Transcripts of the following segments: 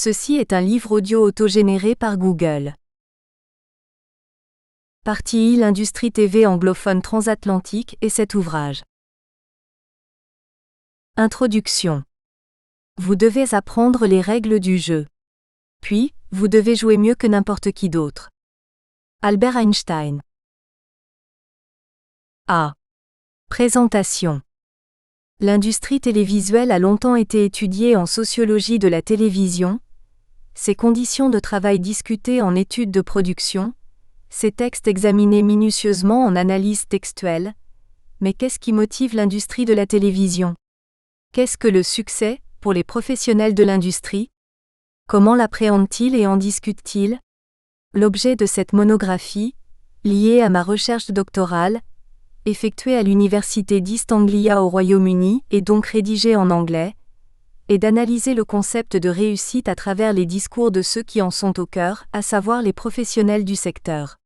Ceci est un livre audio autogénéré par Google. Partie I, l'industrie TV anglophone transatlantique et cet ouvrage. Introduction. Vous devez apprendre les règles du jeu. Puis, vous devez jouer mieux que n'importe qui d'autre. Albert Einstein. A. Présentation. L'industrie télévisuelle a longtemps été étudiée en sociologie de la télévision, ses conditions de travail discutées en études de production, ses textes examinés minutieusement en analyse textuelle. Mais qu'est-ce qui motive l'industrie de la télévision? Qu'est-ce que le succès, pour les professionnels de l'industrie? Comment l'appréhendent-ils et en discutent-ils? L'objet de cette monographie, liée à ma recherche doctorale, effectuée à l'université d'East Anglia au Royaume-Uni et donc rédigée en anglais, est d'analyser le concept de réussite à travers les discours de ceux qui en sont au cœur, à savoir les professionnels du secteur.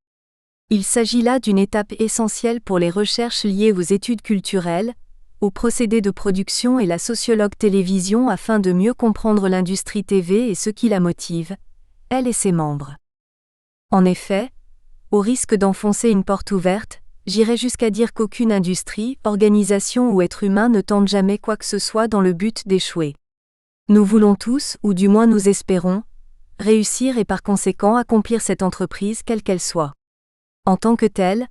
Il s'agit là d'une étape essentielle pour les recherches liées aux études culturelles, aux procédés de production et la sociologue télévision afin de mieux comprendre l'industrie TV et ce qui la motive, elle et ses membres. En effet, au risque d'enfoncer une porte ouverte, j'irai jusqu'à dire qu'aucune industrie, organisation ou être humain ne tente jamais quoi que ce soit dans le but d'échouer. Nous voulons tous, ou du moins nous espérons, réussir et par conséquent accomplir cette entreprise quelle qu'elle soit. En tant que telle,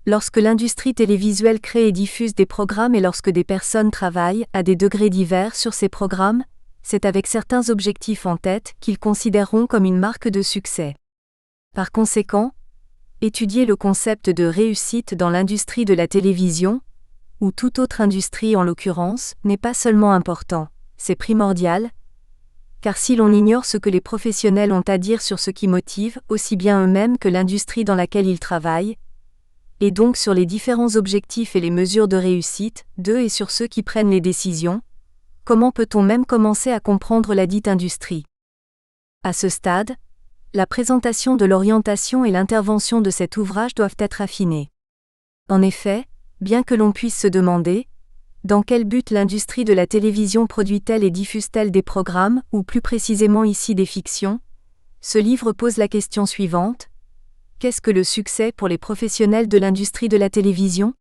lorsque l'industrie télévisuelle crée et diffuse des programmes et lorsque des personnes travaillent à des degrés divers sur ces programmes, c'est avec certains objectifs en tête qu'ils considéreront comme une marque de succès. Par conséquent, étudier le concept de réussite dans l'industrie de la télévision, ou toute autre industrie en l'occurrence, n'est pas seulement important, c'est primordial, car si l'on ignore ce que les professionnels ont à dire sur ce qui motive aussi bien eux-mêmes que l'industrie dans laquelle ils travaillent, et donc sur les différents objectifs et les mesures de réussite d'eux et sur ceux qui prennent les décisions, comment peut-on même commencer à comprendre la dite industrie? À ce stade, la présentation de l'orientation et l'intervention de cet ouvrage doivent être affinées. En effet, bien que l'on puisse se demander dans quel but l'industrie de la télévision produit-elle et diffuse-t-elle des programmes, ou plus précisément ici des fictions, ce livre pose la question suivante: qu'est-ce que le succès pour les professionnels de l'industrie de la télévision?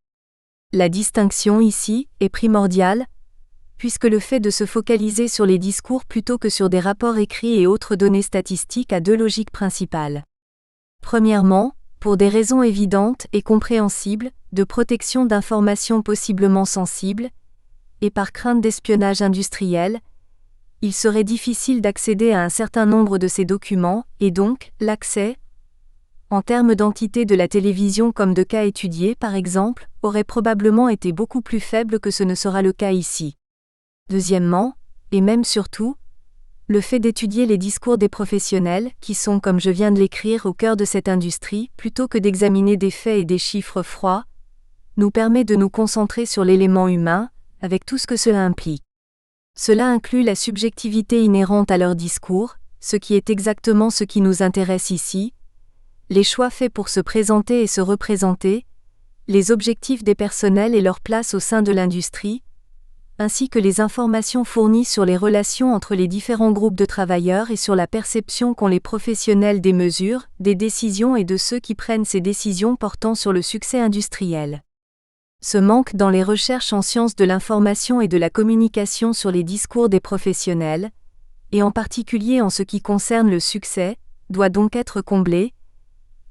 La distinction ici est primordiale, puisque le fait de se focaliser sur les discours plutôt que sur des rapports écrits et autres données statistiques a deux logiques principales. Premièrement, pour des raisons évidentes et compréhensibles, de protection d'informations possiblement sensibles, et par crainte d'espionnage industriel, il serait difficile d'accéder à un certain nombre de ces documents, et donc, l'accès, en termes d'entité de la télévision comme de cas étudiés par exemple, aurait probablement été beaucoup plus faible que ce ne sera le cas ici. Deuxièmement, et même surtout, le fait d'étudier les discours des professionnels, qui sont comme je viens de l'écrire au cœur de cette industrie, plutôt que d'examiner des faits et des chiffres froids, nous permet de nous concentrer sur l'élément humain, avec tout ce que cela implique. Cela inclut la subjectivité inhérente à leur discours, ce qui est exactement ce qui nous intéresse ici, les choix faits pour se présenter et se représenter, les objectifs des personnels et leur place au sein de l'industrie, ainsi que les informations fournies sur les relations entre les différents groupes de travailleurs et sur la perception qu'ont les professionnels des mesures, des décisions et de ceux qui prennent ces décisions portant sur le succès industriel. Ce manque dans les recherches en sciences de l'information et de la communication sur les discours des professionnels, et en particulier en ce qui concerne le succès, doit donc être comblé,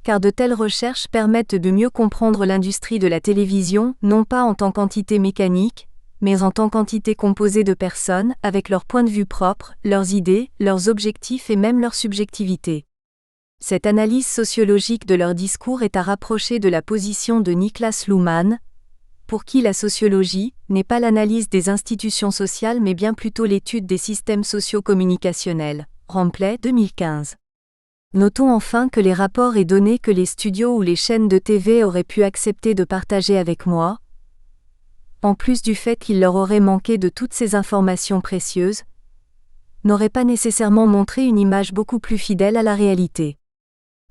car de telles recherches permettent de mieux comprendre l'industrie de la télévision, non pas en tant qu'entité mécanique, mais en tant qu'entité composée de personnes, avec leurs points de vue propres, leurs idées, leurs objectifs et même leur subjectivité. Cette analyse sociologique de leur discours est à rapprocher de la position de Niklas Luhmann, pour qui la sociologie n'est pas l'analyse des institutions sociales mais bien plutôt l'étude des systèmes socio-communicationnels. Ramplet 2015. Notons enfin que les rapports et données que les studios ou les chaînes de TV auraient pu accepter de partager avec moi, en plus du fait qu'il leur aurait manqué de toutes ces informations précieuses, n'auraient pas nécessairement montré une image beaucoup plus fidèle à la réalité.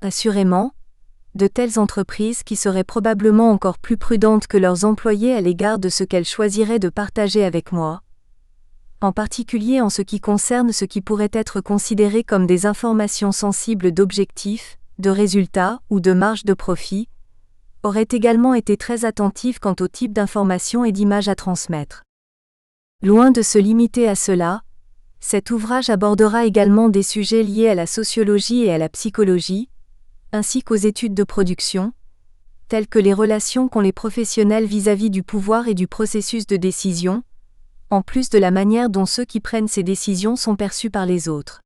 Assurément, de telles entreprises qui seraient probablement encore plus prudentes que leurs employés à l'égard de ce qu'elles choisiraient de partager avec moi, en particulier en ce qui concerne ce qui pourrait être considéré comme des informations sensibles d'objectifs, de résultats ou de marge de profit, aurait également été très attentive quant au type d'informations et d'images à transmettre. Loin de se limiter à cela, cet ouvrage abordera également des sujets liés à la sociologie et à la psychologie, ainsi qu'aux études de production, telles que les relations qu'ont les professionnels vis-à-vis du pouvoir et du processus de décision, en plus de la manière dont ceux qui prennent ces décisions sont perçus par les autres.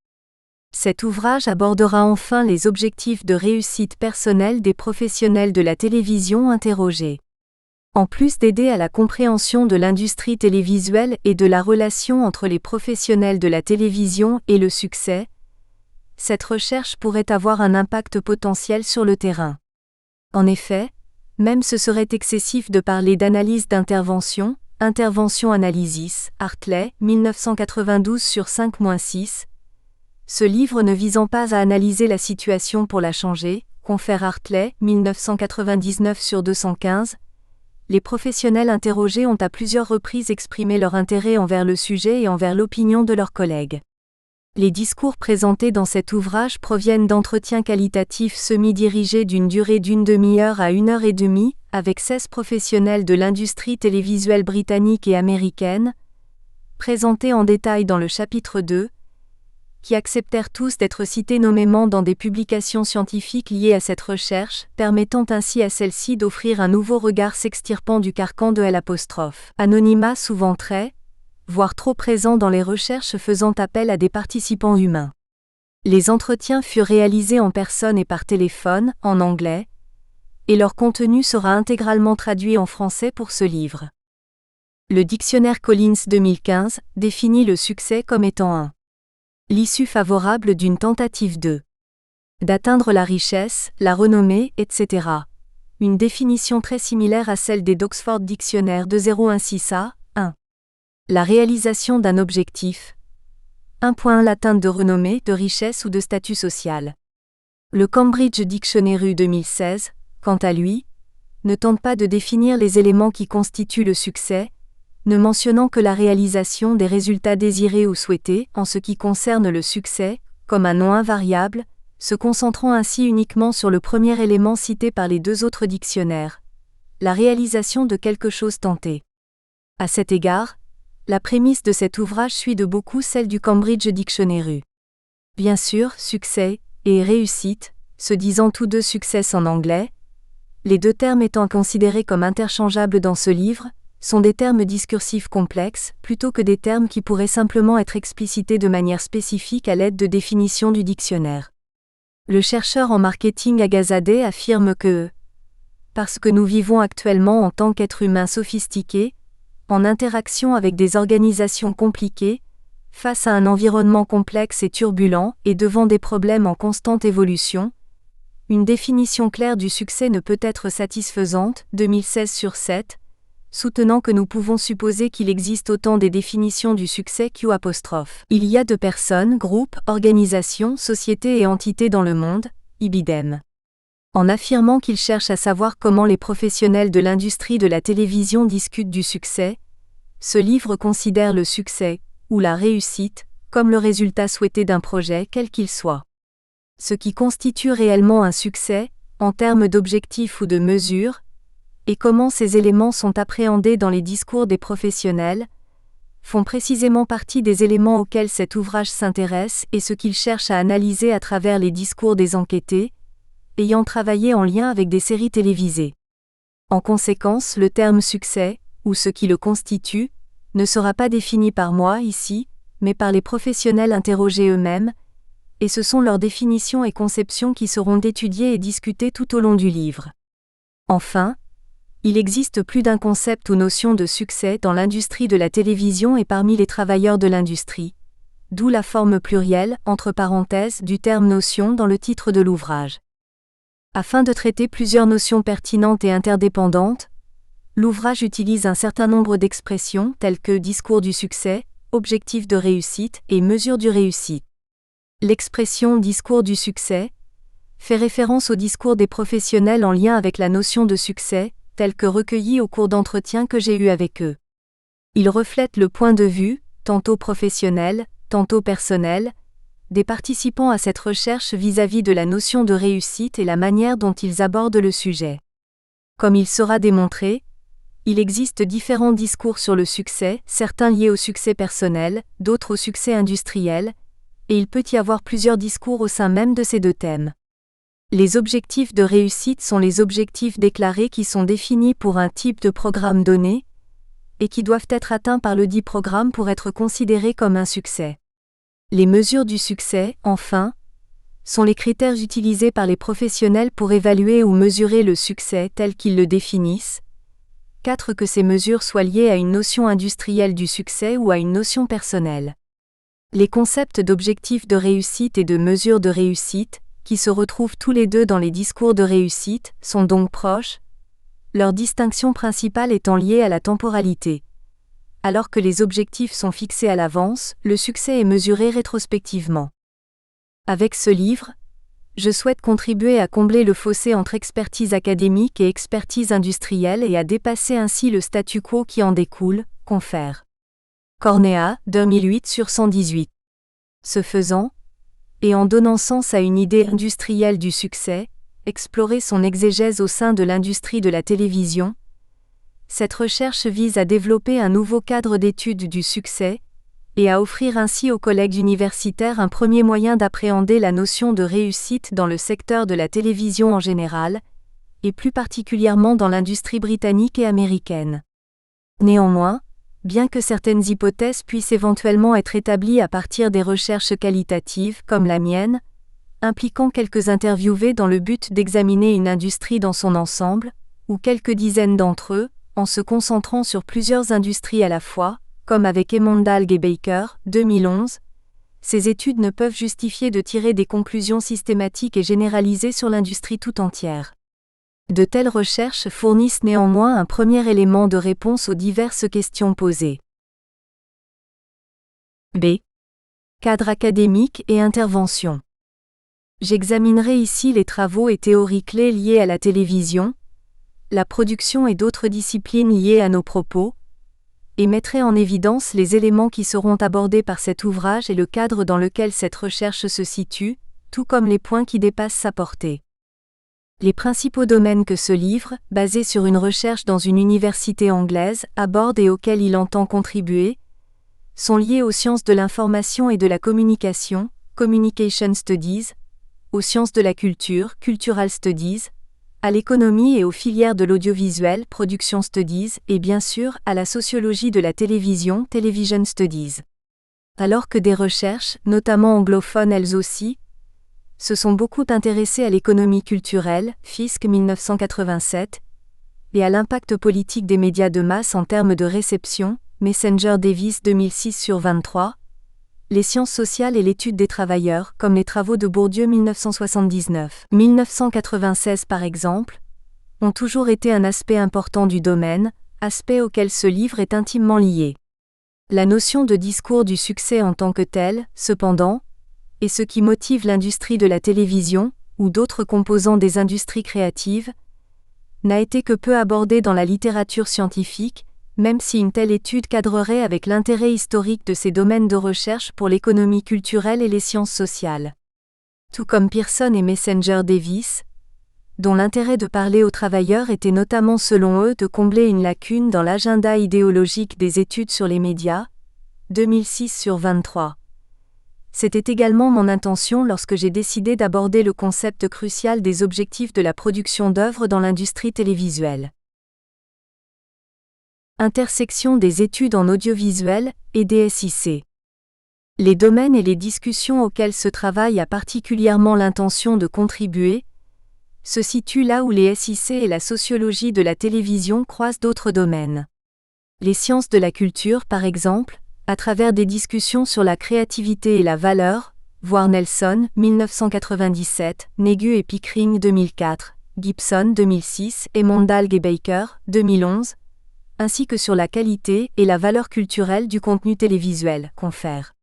Cet ouvrage abordera enfin les objectifs de réussite personnelle des professionnels de la télévision interrogés. En plus d'aider à la compréhension de l'industrie télévisuelle et de la relation entre les professionnels de la télévision et le succès, cette recherche pourrait avoir un impact potentiel sur le terrain. En effet, même ce serait excessif de parler d'analyse d'intervention, Intervention Analysis, Hartley, 1992 sur 5-6, ce livre ne visant pas à analyser la situation pour la changer, confère Hartley, 1999 sur 215, les professionnels interrogés ont à plusieurs reprises exprimé leur intérêt envers le sujet et envers l'opinion de leurs collègues. Les discours présentés dans cet ouvrage proviennent d'entretiens qualitatifs semi-dirigés d'une durée d'une demi-heure à 1h30, avec 16 professionnels de l'industrie télévisuelle britannique et américaine, présentés en détail dans le chapitre 2, qui acceptèrent tous d'être cités nommément dans des publications scientifiques liées à cette recherche, permettant ainsi à celle-ci d'offrir un nouveau regard s'extirpant du carcan de L'. Anonymat souvent très, voire trop présent dans les recherches faisant appel à des participants humains. Les entretiens furent réalisés en personne et par téléphone, en anglais, et leur contenu sera intégralement traduit en français pour ce livre. Le dictionnaire Collins 2015 définit le succès comme étant l'issue favorable d'une tentative d'atteindre la richesse, la renommée, etc. Une définition très similaire à celle des d'Oxford Dictionnaire 2016a, 1. La réalisation d'un objectif. 1. L'atteinte de renommée, de richesse ou de statut social. Le Cambridge Dictionary 2016, quant à lui, ne tente pas de définir les éléments qui constituent le succès, ne mentionnant que la réalisation des résultats désirés ou souhaités en ce qui concerne le succès, comme un nom invariable, se concentrant ainsi uniquement sur le premier élément cité par les deux autres dictionnaires, la réalisation de quelque chose tenté. À cet égard, la prémisse de cet ouvrage suit de beaucoup celle du Cambridge Dictionary. Bien sûr, succès et réussite, se disant tous deux success en anglais, les deux termes étant considérés comme interchangeables dans ce livre, sont des termes discursifs complexes, plutôt que des termes qui pourraient simplement être explicités de manière spécifique à l'aide de définitions du dictionnaire. Le chercheur en marketing Agazadeh affirme que, parce que nous vivons actuellement en tant qu'êtres humains sophistiqués, en interaction avec des organisations compliquées, face à un environnement complexe et turbulent et devant des problèmes en constante évolution, une définition claire du succès ne peut être satisfaisante, 2016 sur 7, soutenant que nous pouvons supposer qu'il existe autant des définitions du succès qu'il y a de personnes, groupes, organisations, sociétés et entités dans le monde, ibidem. En affirmant qu'il cherche à savoir comment les professionnels de l'industrie de la télévision discutent du succès, ce livre considère le succès, ou la réussite, comme le résultat souhaité d'un projet quel qu'il soit. Ce qui constitue réellement un succès, en termes d'objectifs ou de mesures, et comment ces éléments sont appréhendés dans les discours des professionnels, font précisément partie des éléments auxquels cet ouvrage s'intéresse et ce qu'il cherche à analyser à travers les discours des enquêtés, ayant travaillé en lien avec des séries télévisées. En conséquence, le terme succès, ou ce qui le constitue, ne sera pas défini par moi ici, mais par les professionnels interrogés eux-mêmes, et ce sont leurs définitions et conceptions qui seront étudiées et discutées tout au long du livre. Enfin, il existe plus d'un concept ou notion de succès dans l'industrie de la télévision et parmi les travailleurs de l'industrie, d'où la forme plurielle, entre parenthèses, du terme notion dans le titre de l'ouvrage. Afin de traiter plusieurs notions pertinentes et interdépendantes, l'ouvrage utilise un certain nombre d'expressions telles que discours du succès, objectif de réussite et mesure du réussite. L'expression discours du succès fait référence au discours des professionnels en lien avec la notion de succès, tel que recueilli au cours d'entretiens que j'ai eus avec eux. Il reflète le point de vue, tantôt professionnels, tantôt personnels, des participants à cette recherche vis-à-vis de la notion de réussite et la manière dont ils abordent le sujet. Comme il sera démontré, il existe différents discours sur le succès, certains liés au succès personnel, d'autres au succès industriel, et il peut y avoir plusieurs discours au sein même de ces deux thèmes. Les objectifs de réussite sont les objectifs déclarés qui sont définis pour un type de programme donné, et qui doivent être atteints par le dit programme pour être considérés comme un succès. Les mesures du succès, enfin, sont les critères utilisés par les professionnels pour évaluer ou mesurer le succès tel qu'ils le définissent. 4. Que ces mesures soient liées à une notion industrielle du succès ou à une notion personnelle. Les concepts d'objectifs de réussite et de mesures de réussite, qui se retrouvent tous les deux dans les discours de réussite, sont donc proches, leur distinction principale étant liée à la temporalité. Alors que les objectifs sont fixés à l'avance, le succès est mesuré rétrospectivement. Avec ce livre, je souhaite contribuer à combler le fossé entre expertise académique et expertise industrielle et à dépasser ainsi le statu quo qui en découle, confère. Cornea, 2008/118. Ce faisant, et en donnant sens à une idée industrielle du succès, explorer son exégèse au sein de l'industrie de la télévision, cette recherche vise à développer un nouveau cadre d'étude du succès, et à offrir ainsi aux collègues universitaires un premier moyen d'appréhender la notion de réussite dans le secteur de la télévision en général, et plus particulièrement dans l'industrie britannique et américaine. Néanmoins, bien que certaines hypothèses puissent éventuellement être établies à partir des recherches qualitatives comme la mienne, impliquant quelques interviewés dans le but d'examiner une industrie dans son ensemble, ou quelques dizaines d'entre eux, en se concentrant sur plusieurs industries à la fois, comme avec Emondalg et Baker, 2011, ces études ne peuvent justifier de tirer des conclusions systématiques et généralisées sur l'industrie tout entière. De telles recherches fournissent néanmoins un premier élément de réponse aux diverses questions posées. B. Cadre académique et intervention. J'examinerai ici les travaux et théories clés liées à la télévision, la production et d'autres disciplines liées à nos propos, et mettrai en évidence les éléments qui seront abordés par cet ouvrage et le cadre dans lequel cette recherche se situe, tout comme les points qui dépassent sa portée. Les principaux domaines que ce livre, basé sur une recherche dans une université anglaise, aborde et auxquels il entend contribuer, sont liés aux sciences de l'information et de la communication, Communication Studies, aux sciences de la culture, Cultural Studies, à l'économie et aux filières de l'audiovisuel, Production Studies, et bien sûr, à la sociologie de la télévision, Television Studies. Alors que des recherches, notamment anglophones elles aussi, se sont beaucoup intéressées à l'économie culturelle, Fisk 1987, et à l'impact politique des médias de masse en termes de réception, Messenger Davis 2006/23, les sciences sociales et l'étude des travailleurs, comme les travaux de Bourdieu 1979, 1996 par exemple, ont toujours été un aspect important du domaine, aspect auquel ce livre est intimement lié. La notion de discours du succès en tant que tel, cependant, est ce qui motive l'industrie de la télévision, ou d'autres composants des industries créatives, n'a été que peu abordée dans la littérature scientifique, même si une telle étude cadrerait avec l'intérêt historique de ces domaines de recherche pour l'économie culturelle et les sciences sociales. Tout comme Pearson et Messenger Davis, dont l'intérêt de parler aux travailleurs était notamment selon eux de combler une lacune dans l'agenda idéologique des études sur les médias, 2006/23. C'était également mon intention lorsque j'ai décidé d'aborder le concept crucial des objectifs de la production d'œuvres dans l'industrie télévisuelle. Intersection des études en audiovisuel et des SIC. Les domaines et les discussions auxquels ce travail a particulièrement l'intention de contribuer se situent là où les SIC et la sociologie de la télévision croisent d'autres domaines. Les sciences de la culture, par exemple, à travers des discussions sur la créativité et la valeur, voir Nelson, 1997, Négu et Pickering 2004, Gibson 2006 et Emondalg et Baker, 2011, ainsi que sur la qualité et la valeur culturelle du contenu télévisuel, confère.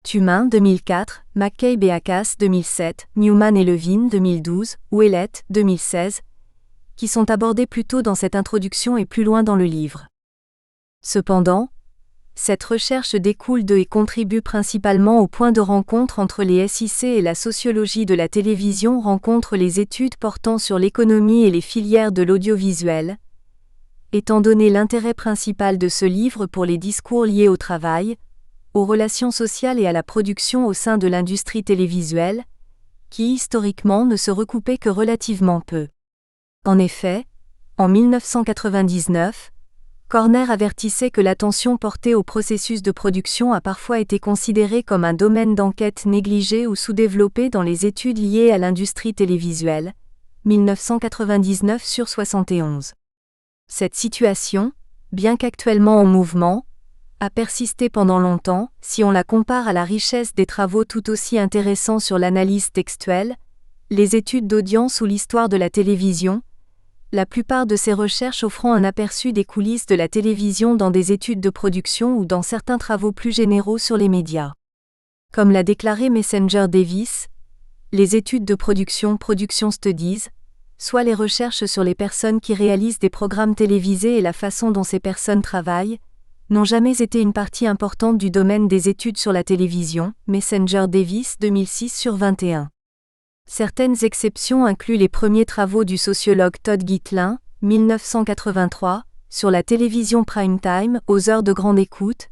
Tumin 2004, McCabe et Akas 2007, Newman et Levine 2012, Ouellet 2016, qui sont abordés plus tôt dans cette introduction et plus loin dans le livre. Cependant, Cette recherche découle de et contribue principalement au point de rencontre entre les SIC et la sociologie de la télévision, rencontre les études portant sur l'économie et les filières de l'audiovisuel. Étant donné l'intérêt principal de ce livre pour les discours liés au travail, aux relations sociales et à la production au sein de l'industrie télévisuelle, qui historiquement ne se recoupaient que relativement peu. En effet, en 1999, Corner avertissait que l'attention portée au processus de production a parfois été considérée comme un domaine d'enquête négligé ou sous-développé dans les études liées à l'industrie télévisuelle, 1999/71. Cette situation, bien qu'actuellement en mouvement, a persisté pendant longtemps, si on la compare à la richesse des travaux tout aussi intéressants sur l'analyse textuelle, les études d'audience ou l'histoire de la télévision, la plupart de ces recherches offrant un aperçu des coulisses de la télévision dans des études de production ou dans certains travaux plus généraux sur les médias. Comme l'a déclaré Messenger Davis, les études de production studies, soit les recherches sur les personnes qui réalisent des programmes télévisés et la façon dont ces personnes travaillent, n'ont jamais été une partie importante du domaine des études sur la télévision, Messenger Davis 2006/21. Certaines exceptions incluent les premiers travaux du sociologue Todd Gitlin, 1983, sur la télévision prime-time, aux heures de grande écoute,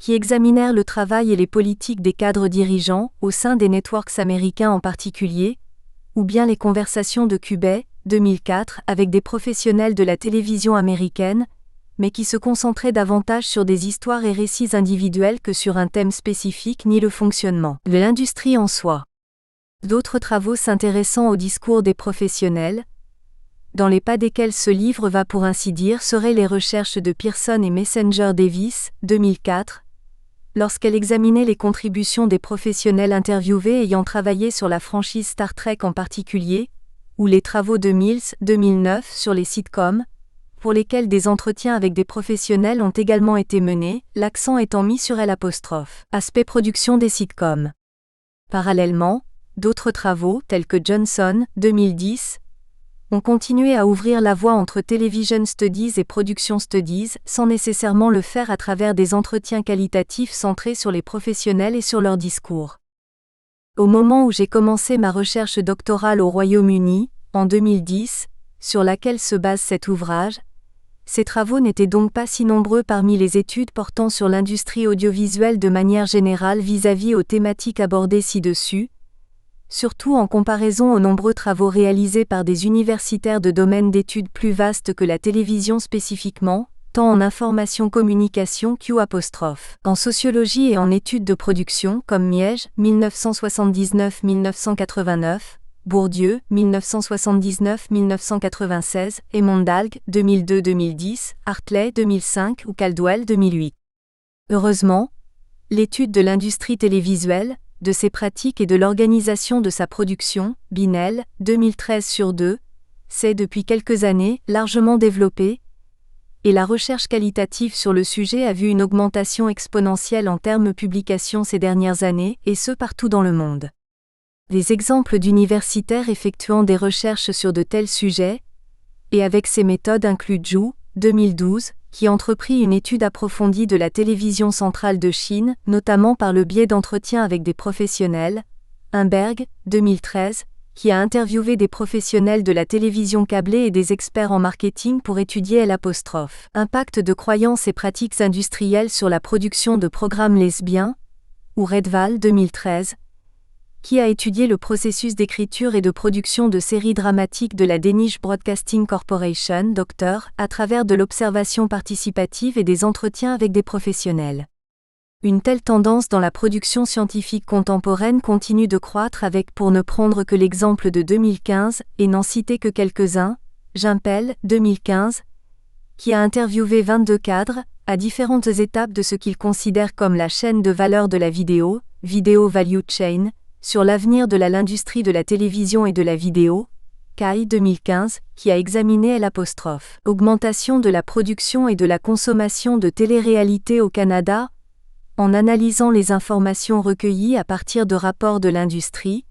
qui examinèrent le travail et les politiques des cadres dirigeants, au sein des networks américains en particulier, ou bien les conversations de Cubbett, 2004, avec des professionnels de la télévision américaine, mais qui se concentraient davantage sur des histoires et récits individuels que sur un thème spécifique ni le fonctionnement de l'industrie en soi. D'autres travaux s'intéressant au discours des professionnels, dans les pas desquels ce livre va pour ainsi dire, seraient les recherches de Pearson et Messenger Davis, 2004, lorsqu'elle examinait les contributions des professionnels interviewés ayant travaillé sur la franchise Star Trek en particulier, ou les travaux de Mills, 2009, sur les sitcoms, pour lesquels des entretiens avec des professionnels ont également été menés, l'accent étant mis sur l'aspect production des sitcoms. Parallèlement, d'autres travaux, tels que Johnson, 2010, ont continué à ouvrir la voie entre Television Studies et Production Studies, sans nécessairement le faire à travers des entretiens qualitatifs centrés sur les professionnels et sur leur discours. Au moment où j'ai commencé ma recherche doctorale au Royaume-Uni, en 2010, sur laquelle se base cet ouvrage, ces travaux n'étaient donc pas si nombreux parmi les études portant sur l'industrie audiovisuelle de manière générale vis-à-vis aux thématiques abordées ci-dessus, surtout en comparaison aux nombreux travaux réalisés par des universitaires de domaines d'études plus vastes que la télévision spécifiquement, tant en information-communication qu'en sociologie et en études de production comme Miege, 1979-1989, Bourdieu, 1979-1996, et Mondalg, 2002-2010, Hartley, 2005 ou Caldwell, 2008. Heureusement, l'étude de l'industrie télévisuelle, de ses pratiques et de l'organisation de sa production, Binel, 2013/2, s'est depuis quelques années largement développée, et la recherche qualitative sur le sujet a vu une augmentation exponentielle en termes publications ces dernières années, et ce partout dans le monde. Des exemples d'universitaires effectuant des recherches sur de tels sujets, et avec ces méthodes incluent Zhu, 2012, qui entreprit une étude approfondie de la télévision centrale de Chine, notamment par le biais d'entretiens avec des professionnels, Humberg, 2013, qui a interviewé des professionnels de la télévision câblée et des experts en marketing pour étudier l'impact de croyances et pratiques industrielles sur la production de programmes lesbiens, ou Redval, 2013, qui a étudié le processus d'écriture et de production de séries dramatiques de la Danish Broadcasting Corporation, Dr., à travers de l'observation participative et des entretiens avec des professionnels. Une telle tendance dans la production scientifique contemporaine continue de croître avec, pour ne prendre que l'exemple de 2015, et n'en citer que quelques-uns, Gimpel, 2015, qui a interviewé 22 cadres, à différentes étapes de ce qu'il considère comme la chaîne de valeur de la vidéo, Video Value Chain, sur l'avenir de l'industrie de la télévision et de la vidéo, Kai 2015, qui a examiné l'augmentation de la production et de la consommation de télé-réalité au Canada, en analysant les informations recueillies à partir de rapports de l'industrie,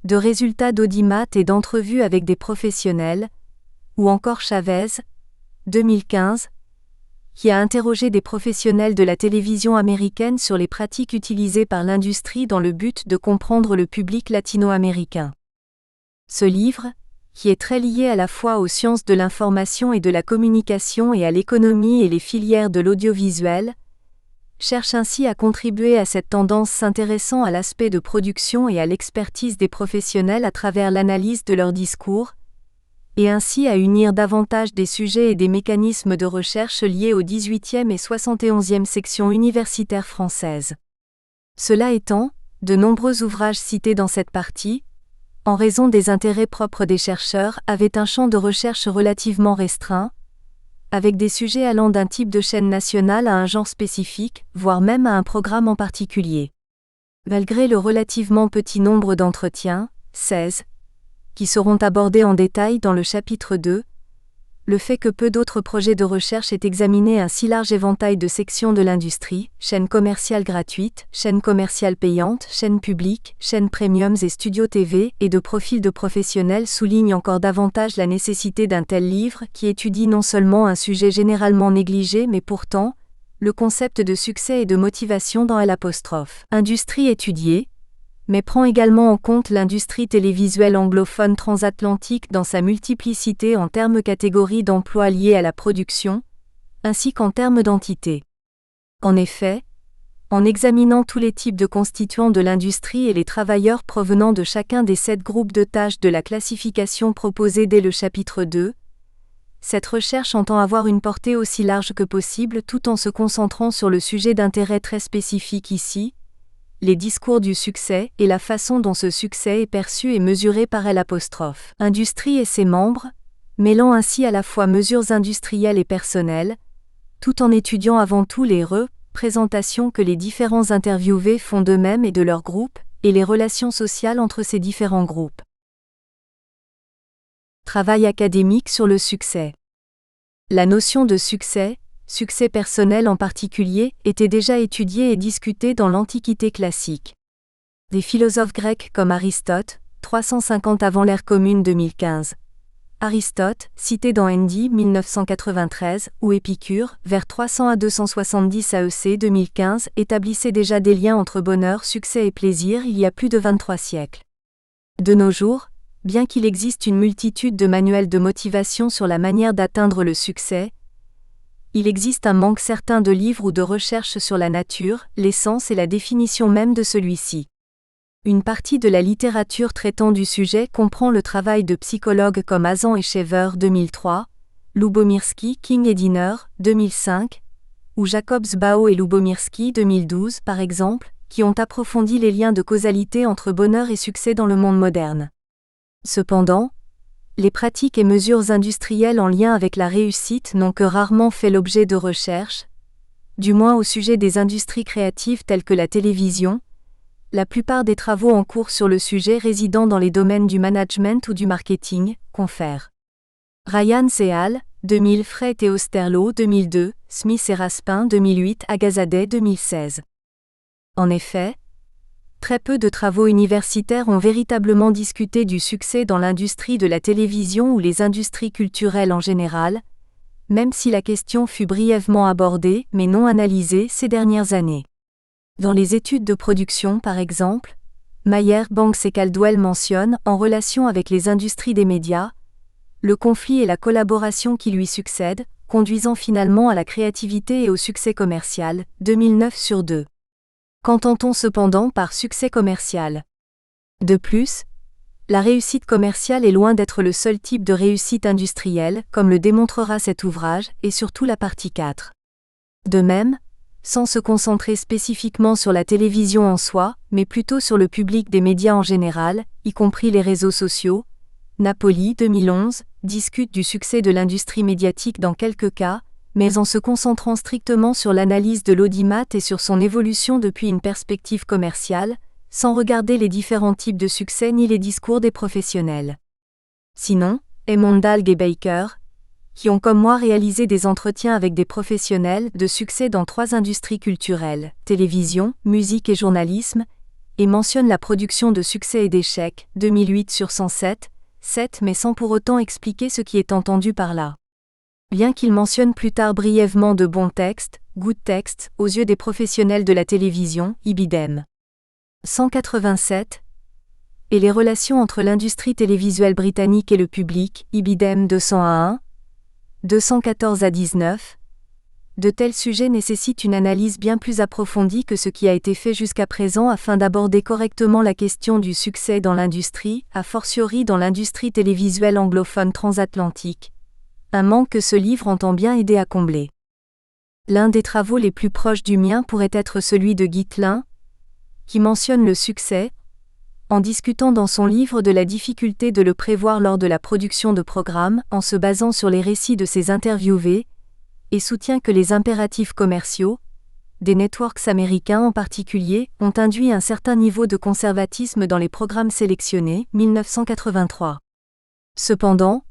de résultats d'audimat et d'entrevues avec des professionnels, ou encore Chavez, 2015, qui a interrogé des professionnels de la télévision américaine sur les pratiques utilisées par l'industrie dans le but de comprendre le public latino-américain. Ce livre, qui est très lié à la fois aux sciences de l'information et de la communication et à l'économie et les filières de l'audiovisuel, cherche ainsi à contribuer à cette tendance s'intéressant à l'aspect de production et à l'expertise des professionnels à travers l'analyse de leurs discours, et ainsi à unir davantage des sujets et des mécanismes de recherche liés aux 18e et 71e sections universitaires françaises. Cela étant, de nombreux ouvrages cités dans cette partie, en raison des intérêts propres des chercheurs, avaient un champ de recherche relativement restreint, avec des sujets allant d'un type de chaîne nationale à un genre spécifique, voire même à un programme en particulier. Malgré le relativement petit nombre d'entretiens, 16, qui seront abordés en détail dans le chapitre 2, le fait que peu d'autres projets de recherche aient examiné un si large éventail de sections de l'industrie, chaînes commerciales gratuites, chaînes commerciales payantes, chaînes publiques, chaînes premiums et studios TV, et de profils de professionnels souligne encore davantage la nécessité d'un tel livre qui étudie non seulement un sujet généralement négligé mais pourtant, le concept de succès et de motivation dans l'industrie étudiée, mais prend également en compte l'industrie télévisuelle anglophone transatlantique dans sa multiplicité en termes catégories d'emplois liés à la production, ainsi qu'en termes d'entités. En effet, en examinant tous les types de constituants de l'industrie et les travailleurs provenant de chacun des 7 groupes de tâches de la classification proposée dès le chapitre 2, cette recherche entend avoir une portée aussi large que possible tout en se concentrant sur le sujet d'intérêt très spécifique ici, les discours du succès et la façon dont ce succès est perçu et mesuré par l'industrie et ses membres, mêlant ainsi à la fois mesures industrielles et personnelles, tout en étudiant avant tout les représentations que les différents interviewés font d'eux-mêmes et de leur groupe, et les relations sociales entre ces différents groupes. Travail académique sur le succès. La notion de succès personnel en particulier, était déjà étudiée et discutée dans l'Antiquité classique. Des philosophes grecs comme Aristote, 350 avant l'ère commune 2015. Aristote, cité dans Andy 1993, ou Épicure, vers 300 à 270 AEC 2015, établissaient déjà des liens entre bonheur, succès et plaisir il y a plus de 23 siècles. De nos jours, bien qu'il existe une multitude de manuels de motivation sur la manière d'atteindre le succès, il existe un manque certain de livres ou de recherches sur la nature, l'essence et la définition même de celui-ci. Une partie de la littérature traitant du sujet comprend le travail de psychologues comme Hazan et Shaver 2003, Lubomirski, King et Dinner 2005, ou Jacobs, Bao et Lubomirski 2012 par exemple, qui ont approfondi les liens de causalité entre bonheur et succès dans le monde moderne. Cependant, les pratiques et mesures industrielles en lien avec la réussite n'ont que rarement fait l'objet de recherches, du moins au sujet des industries créatives telles que la télévision, la plupart des travaux en cours sur le sujet résidant dans les domaines du management ou du marketing, confèrent. Ryan et al., 2000 Freight et Osterlo 2002, Smith et Raspin 2008, Agazaday 2016. En effet, très peu de travaux universitaires ont véritablement discuté du succès dans l'industrie de la télévision ou les industries culturelles en général, même si la question fut brièvement abordée mais non analysée ces dernières années. Dans les études de production par exemple, Mayer, Banks et Caldwell mentionnent, en relation avec les industries des médias, le conflit et la collaboration qui lui succèdent, conduisant finalement à la créativité et au succès commercial, 2009 sur 2. Qu'entend-on cependant par succès commercial ? De plus, la réussite commerciale est loin d'être le seul type de réussite industrielle, comme le démontrera cet ouvrage, et surtout la partie 4. De même, sans se concentrer spécifiquement sur la télévision en soi, mais plutôt sur le public des médias en général, y compris les réseaux sociaux, Napoli 2011 discute du succès de l'industrie médiatique dans quelques cas, mais en se concentrant strictement sur l'analyse de l'audimat et sur son évolution depuis une perspective commerciale, sans regarder les différents types de succès ni les discours des professionnels. Sinon, Emondalg et Baker, qui ont comme moi réalisé des entretiens avec des professionnels de succès dans 3 industries culturelles, télévision, musique et journalisme, et mentionnent la production de succès et d'échecs, 2008 sur 107, 7 mais sans pour autant expliquer ce qui est entendu par là. bien qu'il mentionne plus tard brièvement de bons textes, good texts, aux yeux des professionnels de la télévision, ibidem. 187. Et les relations entre l'industrie télévisuelle britannique et le public, ibidem 201, 214 à 19. De tels sujets nécessitent une analyse bien plus approfondie que ce qui a été fait jusqu'à présent afin d'aborder correctement la question du succès dans l'industrie, a fortiori dans l'industrie télévisuelle anglophone transatlantique. Un manque que ce livre entend bien aider à combler. L'un des travaux les plus proches du mien pourrait être celui de Gitlin, qui mentionne le succès, en discutant dans son livre de la difficulté de le prévoir lors de la production de programmes en se basant sur les récits de ses interviewés, et soutient que les impératifs commerciaux, des networks américains en particulier, ont induit un certain niveau de conservatisme dans les programmes sélectionnés, 1983. Cependant,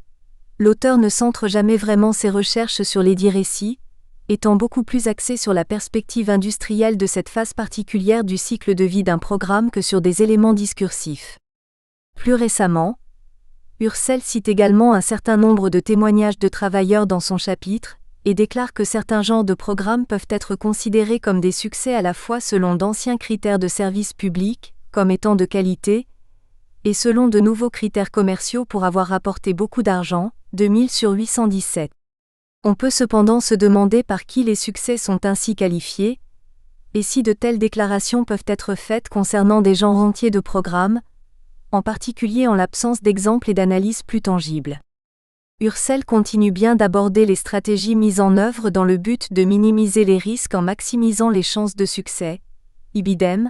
l'auteur ne centre jamais vraiment ses recherches sur les dits récits, étant beaucoup plus axé sur la perspective industrielle de cette phase particulière du cycle de vie d'un programme que sur des éléments discursifs. Plus récemment, Ursel cite également un certain nombre de témoignages de travailleurs dans son chapitre, et déclare que certains genres de programmes peuvent être considérés comme des succès à la fois selon d'anciens critères de service public, comme étant de qualité, et selon de nouveaux critères commerciaux pour avoir rapporté beaucoup d'argent, 2000 sur 817. On peut cependant se demander par qui les succès sont ainsi qualifiés, et si de telles déclarations peuvent être faites concernant des genres entiers de programmes, en particulier en l'absence d'exemples et d'analyses plus tangibles. Ursel continue bien d'aborder les stratégies mises en œuvre dans le but de minimiser les risques en maximisant les chances de succès, ibidem,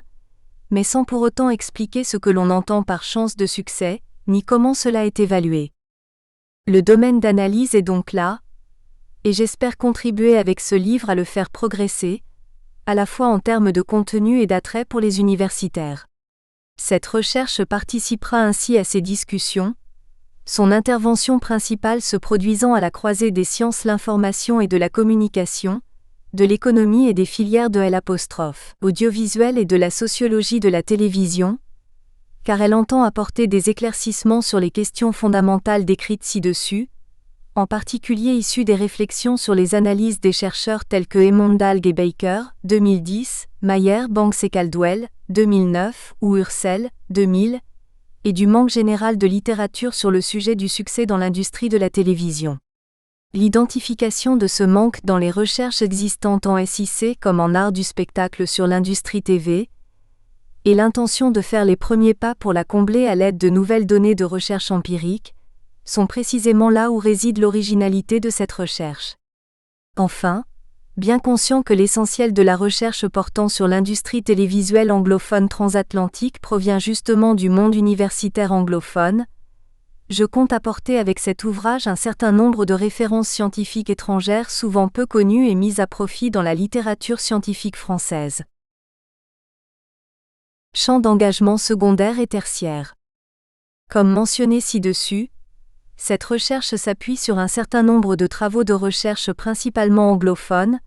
mais sans pour autant expliquer ce que l'on entend par chance de succès, ni comment cela est évalué. Le domaine d'analyse est donc là, et j'espère contribuer avec ce livre à le faire progresser, à la fois en termes de contenu et d'attrait pour les universitaires. Cette recherche participera ainsi à ces discussions, son intervention principale se produisant à la croisée des sciences l'information et de la communication, de l'économie et des filières de l'audiovisuel et de la sociologie de la télévision, car elle entend apporter des éclaircissements sur les questions fondamentales décrites ci-dessus, en particulier issues des réflexions sur les analyses des chercheurs tels que Emondalg et Baker, 2010, Mayer, Banks et Caldwell, 2009, ou Ursel, 2000, et du manque général de littérature sur le sujet du succès dans l'industrie de la télévision. L'identification de ce manque dans les recherches existantes en SIC comme en art du spectacle sur l'industrie TV, et l'intention de faire les premiers pas pour la combler à l'aide de nouvelles données de recherche empirique, sont précisément là où réside l'originalité de cette recherche. Enfin, bien conscient que l'essentiel de la recherche portant sur l'industrie télévisuelle anglophone transatlantique provient justement du monde universitaire anglophone, je compte apporter avec cet ouvrage un certain nombre de références scientifiques étrangères souvent peu connues et mises à profit dans la littérature scientifique française. Champ d'engagement secondaire et tertiaire. Comme mentionné ci-dessus, cette recherche s'appuie sur un certain nombre de travaux de recherche principalement anglophones,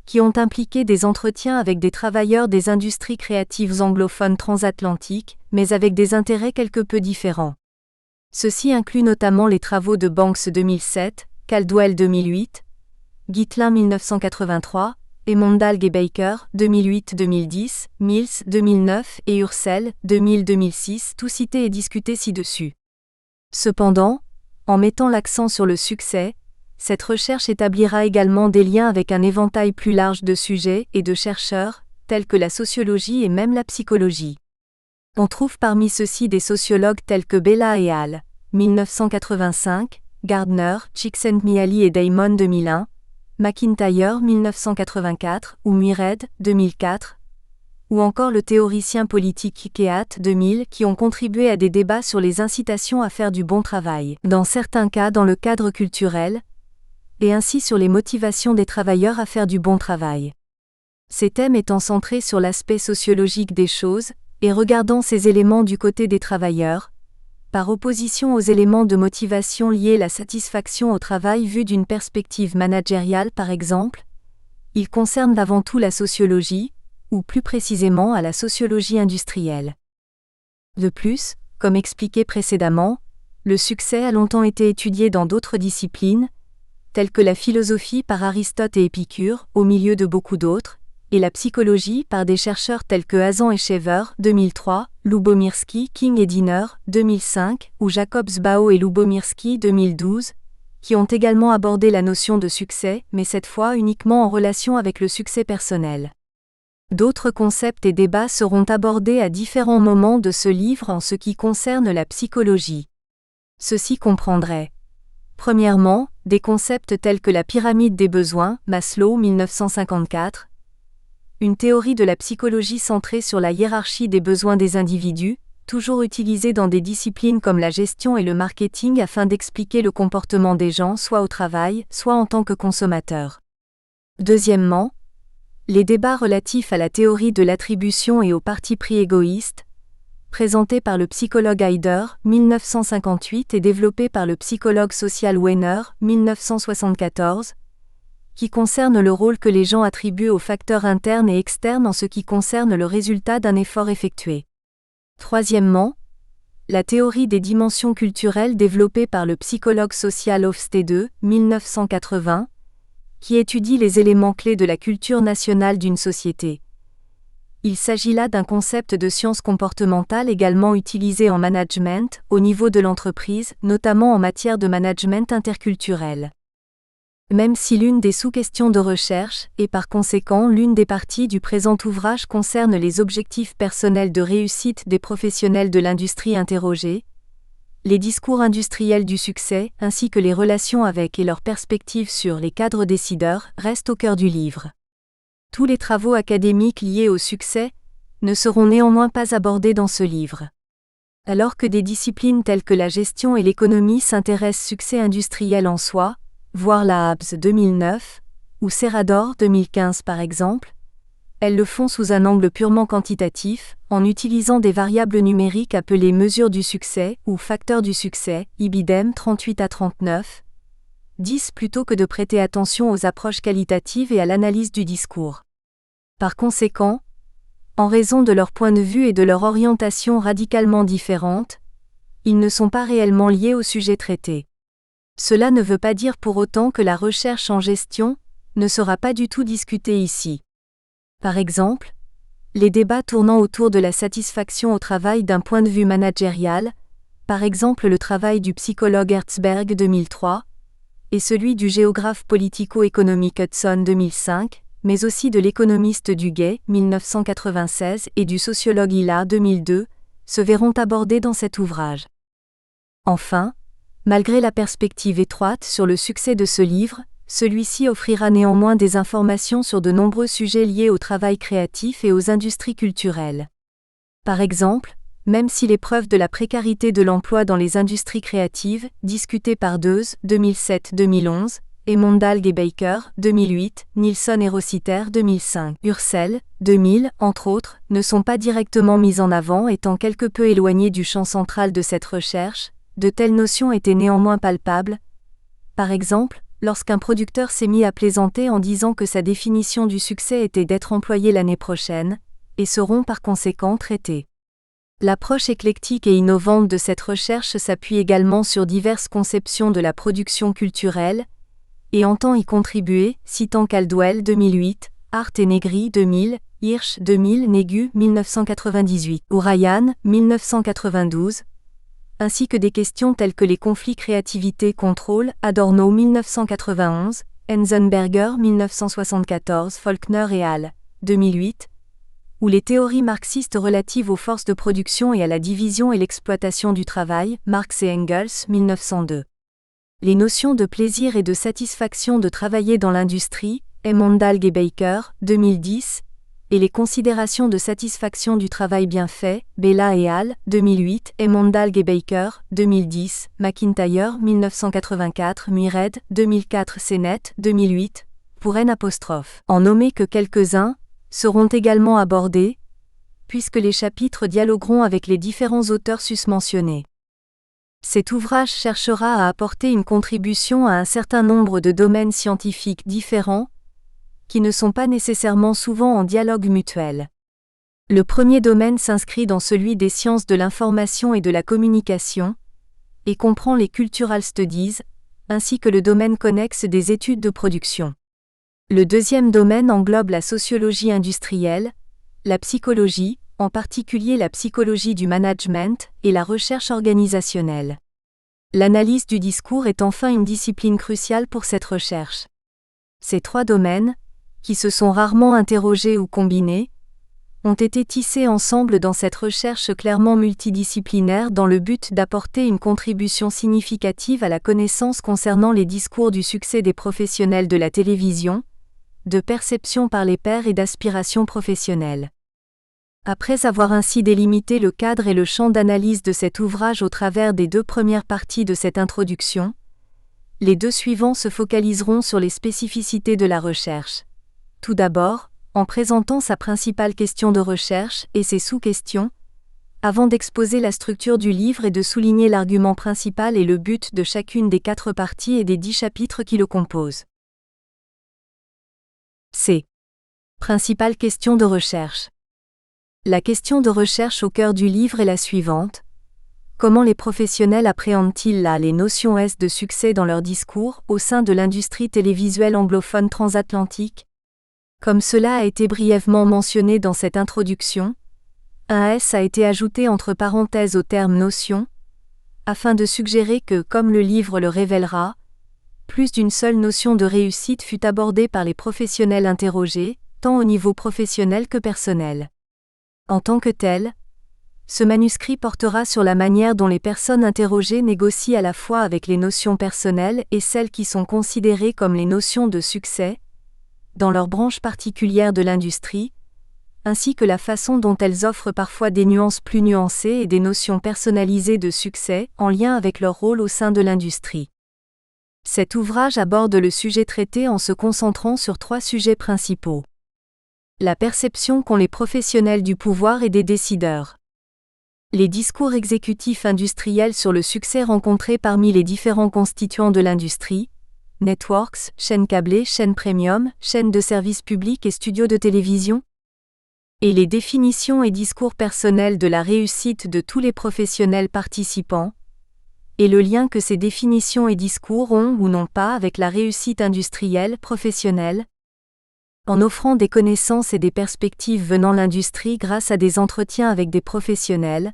qui ont impliqué des entretiens avec des travailleurs des industries créatives anglophones transatlantiques, mais avec des intérêts quelque peu différents. Ceci inclut notamment les travaux de Banks 2007, Caldwell 2008, Gitlin 1983, Emondalg et Baker 2008-2010, Mills 2009 et Ursel 2000-2006, tous cités et discutés ci-dessus. Cependant, en mettant l'accent sur le succès, cette recherche établira également des liens avec un éventail plus large de sujets et de chercheurs, tels que la sociologie et même la psychologie. On trouve parmi ceux-ci des sociologues tels que Bella et al. 1985, Gardner, Csikszentmihalyi et Damon 2001, McIntyre 1984 ou Muirhead 2004, ou encore le théoricien politique Keat 2000 qui ont contribué à des débats sur les incitations à faire du bon travail, dans certains cas dans le cadre culturel, et ainsi sur les motivations des travailleurs à faire du bon travail. Ces thèmes étant centrés sur l'aspect sociologique des choses, et regardant ces éléments du côté des travailleurs, par opposition aux éléments de motivation liés à la satisfaction au travail vus d'une perspective managériale par exemple, ils concernent avant tout la sociologie, ou plus précisément à la sociologie industrielle. De plus, comme expliqué précédemment, le succès a longtemps été étudié dans d'autres disciplines, telles que la philosophie par Aristote et Épicure, au milieu de beaucoup d'autres, et la psychologie par des chercheurs tels que Hazan et Shaver, 2003, Lubomirski, King et Diener, 2005, ou Jacobs-Bao et Lubomirski, 2012, qui ont également abordé la notion de succès, mais cette fois uniquement en relation avec le succès personnel. D'autres concepts et débats seront abordés à différents moments de ce livre en ce qui concerne la psychologie. Ceci comprendrait, premièrement, des concepts tels que la pyramide des besoins, Maslow 1954, une théorie de la psychologie centrée sur la hiérarchie des besoins des individus, toujours utilisée dans des disciplines comme la gestion et le marketing afin d'expliquer le comportement des gens soit au travail, soit en tant que consommateurs. Deuxièmement, les débats relatifs à la théorie de l'attribution et au parti pris égoïste, présentés par le psychologue Heider, 1958 et développés par le psychologue social Weiner, 1974, qui concerne le rôle que les gens attribuent aux facteurs internes et externes en ce qui concerne le résultat d'un effort effectué. Troisièmement, la théorie des dimensions culturelles développée par le psychologue social Hofstede, 1980, qui étudie les éléments clés de la culture nationale d'une société. Il s'agit là d'un concept de science comportementale également utilisé en management, au niveau de l'entreprise, notamment en matière de management interculturel. Même si l'une des sous-questions de recherche, et par conséquent l'une des parties du présent ouvrage concerne les objectifs personnels de réussite des professionnels de l'industrie interrogés, les discours industriels du succès, ainsi que les relations avec et leurs perspectives sur les cadres décideurs, restent au cœur du livre. Tous les travaux académiques liés au succès ne seront néanmoins pas abordés dans ce livre. Alors que des disciplines telles que la gestion et l'économie s'intéressent au succès industriel en soi, voir la Habs 2009, ou Serrador 2015 par exemple, elles le font sous un angle purement quantitatif, en utilisant des variables numériques appelées mesures du succès ou facteurs du succès, ibidem 38 à 39, 10 plutôt que de prêter attention aux approches qualitatives et à l'analyse du discours. Par conséquent, en raison de leur point de vue et de leur orientation radicalement différentes, ils ne sont pas réellement liés au sujet traité. Cela ne veut pas dire pour autant que la recherche en gestion ne sera pas du tout discutée ici. Par exemple, les débats tournant autour de la satisfaction au travail d'un point de vue managérial, par exemple le travail du psychologue Herzberg 2003, et celui du géographe politico-économique Hudson 2005, mais aussi de l'économiste Duguay 1996 et du sociologue Hilla 2002, se verront abordés dans cet ouvrage. Enfin, malgré la perspective étroite sur le succès de ce livre, celui-ci offrira néanmoins des informations sur de nombreux sujets liés au travail créatif et aux industries culturelles. Par exemple, même si l'épreuve de la précarité de l'emploi dans les industries créatives, discutée par Deuze, 2007-2011, et Mondalg et Baker, 2008, Nilsson et Rossiter, 2005, Ursel, 2000, entre autres, ne sont pas directement mises en avant étant quelque peu éloignées du champ central de cette recherche, de telles notions étaient néanmoins palpables. Par exemple, lorsqu'un producteur s'est mis à plaisanter en disant que sa définition du succès était d'être employé l'année prochaine, et seront par conséquent traitées. L'approche éclectique et innovante de cette recherche s'appuie également sur diverses conceptions de la production culturelle, et entend y contribuer, citant Caldwell 2008, Hart et Negri 2000, Hirsch 2000, Négu 1998, ou Ryan 1992, ainsi que des questions telles que les conflits créativité-contrôle, Adorno 1991, Enzensberger 1974, Faulkner et al. 2008, ou les théories marxistes relatives aux forces de production et à la division et l'exploitation du travail, Marx et Engels 1902. Les notions de plaisir et de satisfaction de travailler dans l'industrie, Mondalg et Baker 2010, et les considérations de satisfaction du travail bien fait, Bella et al. 2008, Mondalg et Baker 2010, McIntyre 1984, Muired 2004, Sennett 2008, pour N'. En nommer que quelques-uns, seront également abordés, puisque les chapitres dialogueront avec les différents auteurs susmentionnés. Cet ouvrage cherchera à apporter une contribution à un certain nombre de domaines scientifiques différents, qui ne sont pas nécessairement souvent en dialogue mutuel. Le premier domaine s'inscrit dans celui des sciences de l'information et de la communication, et comprend les cultural studies, ainsi que le domaine connexe des études de production. Le deuxième domaine englobe la sociologie industrielle, la psychologie, en particulier la psychologie du management, et la recherche organisationnelle. L'analyse du discours est enfin une discipline cruciale pour cette recherche. Ces trois domaines, qui se sont rarement interrogés ou combinés, ont été tissés ensemble dans cette recherche clairement multidisciplinaire dans le but d'apporter une contribution significative à la connaissance concernant les discours du succès des professionnels de la télévision, de perception par les pairs et d'aspiration professionnelle. Après avoir ainsi délimité le cadre et le champ d'analyse de cet ouvrage au travers des deux premières parties de cette introduction, les deux suivants se focaliseront sur les spécificités de la recherche. Tout d'abord, en présentant sa principale question de recherche et ses sous-questions, avant d'exposer la structure du livre et de souligner l'argument principal et le but de chacune des 4 parties et des 10 chapitres qui le composent. C. Principale question de recherche. La question de recherche au cœur du livre est la suivante. Comment les professionnels appréhendent-ils les notions S de succès dans leur discours au sein de l'industrie télévisuelle anglophone transatlantique? Comme cela a été brièvement mentionné dans cette introduction, un S a été ajouté entre parenthèses au terme notion, afin de suggérer que, comme le livre le révélera, plus d'une seule notion de réussite fut abordée par les professionnels interrogés, tant au niveau professionnel que personnel. En tant que tel, ce manuscrit portera sur la manière dont les personnes interrogées négocient à la fois avec les notions personnelles et celles qui sont considérées comme les notions de succès, dans leur branche particulière de l'industrie, ainsi que la façon dont elles offrent parfois des nuances plus nuancées et des notions personnalisées de succès en lien avec leur rôle au sein de l'industrie. Cet ouvrage aborde le sujet traité en se concentrant sur 3 sujets principaux. La perception qu'ont les professionnels du pouvoir et des décideurs. Les discours exécutifs industriels sur le succès rencontré parmi les différents constituants de l'industrie, networks, chaînes câblées, chaînes premium, chaînes de services publics et studios de télévision, et les définitions et discours personnels de la réussite de tous les professionnels participants, et le lien que ces définitions et discours ont ou n'ont pas avec la réussite industrielle, professionnelle, en offrant des connaissances et des perspectives venant l'industrie grâce à des entretiens avec des professionnels.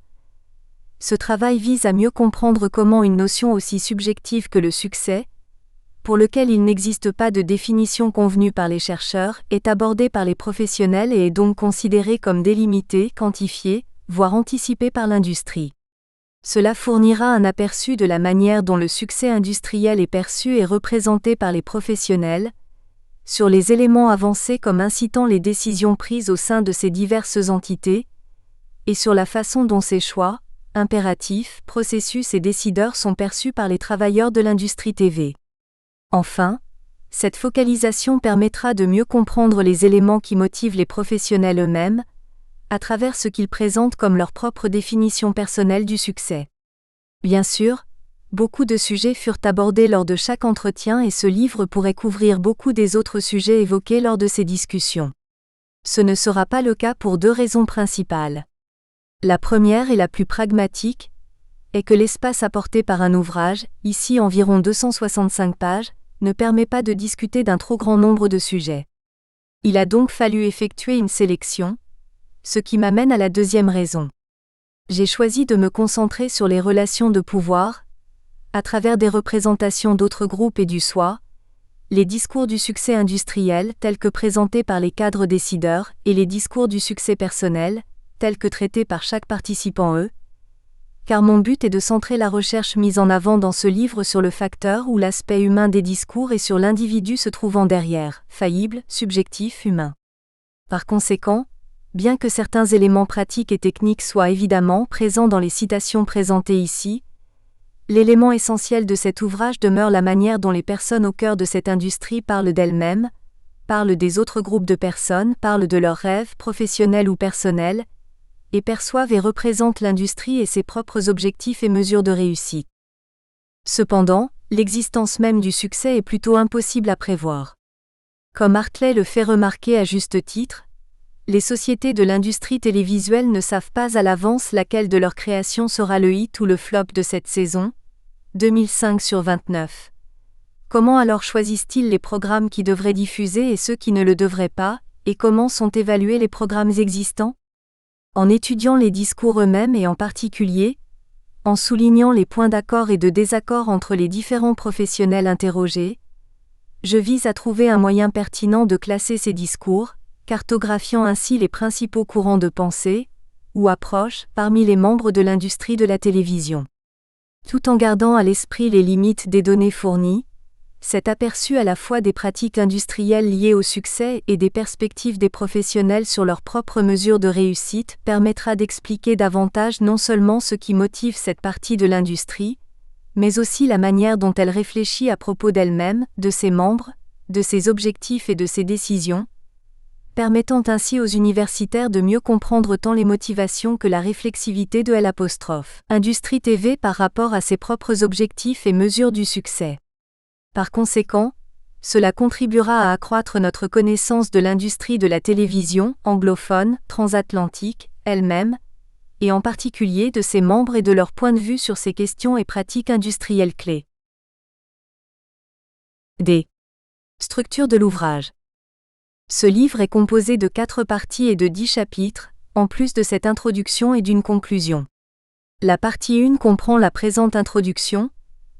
Ce travail vise à mieux comprendre comment une notion aussi subjective que le succès, pour lequel il n'existe pas de définition convenue par les chercheurs, est abordée par les professionnels et est donc considérée comme délimitée, quantifiée, voire anticipée par l'industrie. Cela fournira un aperçu de la manière dont le succès industriel est perçu et représenté par les professionnels, sur les éléments avancés comme incitant les décisions prises au sein de ces diverses entités, et sur la façon dont ces choix, impératifs, processus et décideurs sont perçus par les travailleurs de l'industrie TV. Enfin, cette focalisation permettra de mieux comprendre les éléments qui motivent les professionnels eux-mêmes, à travers ce qu'ils présentent comme leur propre définition personnelle du succès. Bien sûr, beaucoup de sujets furent abordés lors de chaque entretien et ce livre pourrait couvrir beaucoup des autres sujets évoqués lors de ces discussions. Ce ne sera pas le cas pour 2 raisons principales. La première et la plus pragmatique est que l'espace apporté par un ouvrage, ici environ 265 pages, ne permet pas de discuter d'un trop grand nombre de sujets. Il a donc fallu effectuer une sélection, ce qui m'amène à la deuxième raison. J'ai choisi de me concentrer sur les relations de pouvoir, à travers des représentations d'autres groupes et du soi, les discours du succès industriel tels que présentés par les cadres décideurs et les discours du succès personnel, tels que traités par chaque participant car mon but est de centrer la recherche mise en avant dans ce livre sur le facteur ou l'aspect humain des discours et sur l'individu se trouvant derrière, faillible, subjectif, humain. Par conséquent, bien que certains éléments pratiques et techniques soient évidemment présents dans les citations présentées ici, l'élément essentiel de cet ouvrage demeure la manière dont les personnes au cœur de cette industrie parlent d'elles-mêmes, parlent des autres groupes de personnes, parlent de leurs rêves, professionnels ou personnels, et perçoivent et représentent l'industrie et ses propres objectifs et mesures de réussite. Cependant, l'existence même du succès est plutôt impossible à prévoir. Comme Hartley le fait remarquer à juste titre, les sociétés de l'industrie télévisuelle ne savent pas à l'avance laquelle de leurs créations sera le hit ou le flop de cette saison, 2005/29. Comment alors choisissent-ils les programmes qui devraient diffuser et ceux qui ne le devraient pas, et comment sont évalués les programmes existants? En étudiant les discours eux-mêmes et en particulier, en soulignant les points d'accord et de désaccord entre les différents professionnels interrogés, je vise à trouver un moyen pertinent de classer ces discours, cartographiant ainsi les principaux courants de pensée, ou approches, parmi les membres de l'industrie de la télévision. Tout en gardant à l'esprit les limites des données fournies, cet aperçu à la fois des pratiques industrielles liées au succès et des perspectives des professionnels sur leurs propres mesures de réussite permettra d'expliquer davantage non seulement ce qui motive cette partie de l'industrie, mais aussi la manière dont elle réfléchit à propos d'elle-même, de ses membres, de ses objectifs et de ses décisions, permettant ainsi aux universitaires de mieux comprendre tant les motivations que la réflexivité de l'Industrie TV par rapport à ses propres objectifs et mesures du succès. Par conséquent, cela contribuera à accroître notre connaissance de l'industrie de la télévision anglophone, transatlantique, elle-même, et en particulier de ses membres et de leur point de vue sur ces questions et pratiques industrielles clés. D. Structure de l'ouvrage. Ce livre est composé de 4 parties et de 10 chapitres, en plus de cette introduction et d'une conclusion. La partie 1 comprend la présente introduction,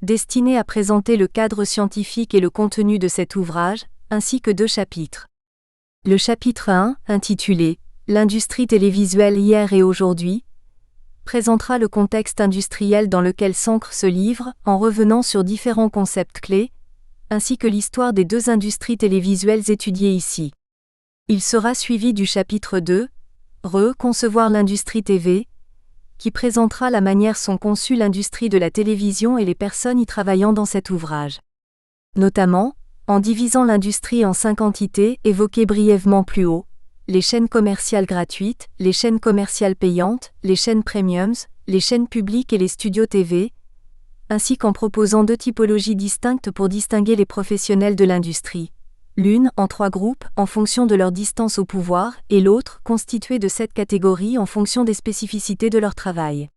destinée à présenter le cadre scientifique et le contenu de cet ouvrage, ainsi que 2 chapitres. Le chapitre 1, intitulé « L'industrie télévisuelle hier et aujourd'hui », présentera le contexte industriel dans lequel s'ancre ce livre, en revenant sur différents concepts clés, ainsi que l'histoire des 2 industries télévisuelles étudiées ici. Il sera suivi du chapitre 2, « Reconcevoir l'industrie TV », qui présentera la manière sont conçues l'industrie de la télévision et les personnes y travaillant dans cet ouvrage. Notamment, en divisant l'industrie en 5 entités évoquées brièvement plus haut, les chaînes commerciales gratuites, les chaînes commerciales payantes, les chaînes premiums, les chaînes publiques et les studios TV, ainsi qu'en proposant 2 typologies distinctes pour distinguer les professionnels de l'industrie. L'une en 3 groupes en fonction de leur distance au pouvoir et l'autre constituée de 7 catégories en fonction des spécificités de leur travail.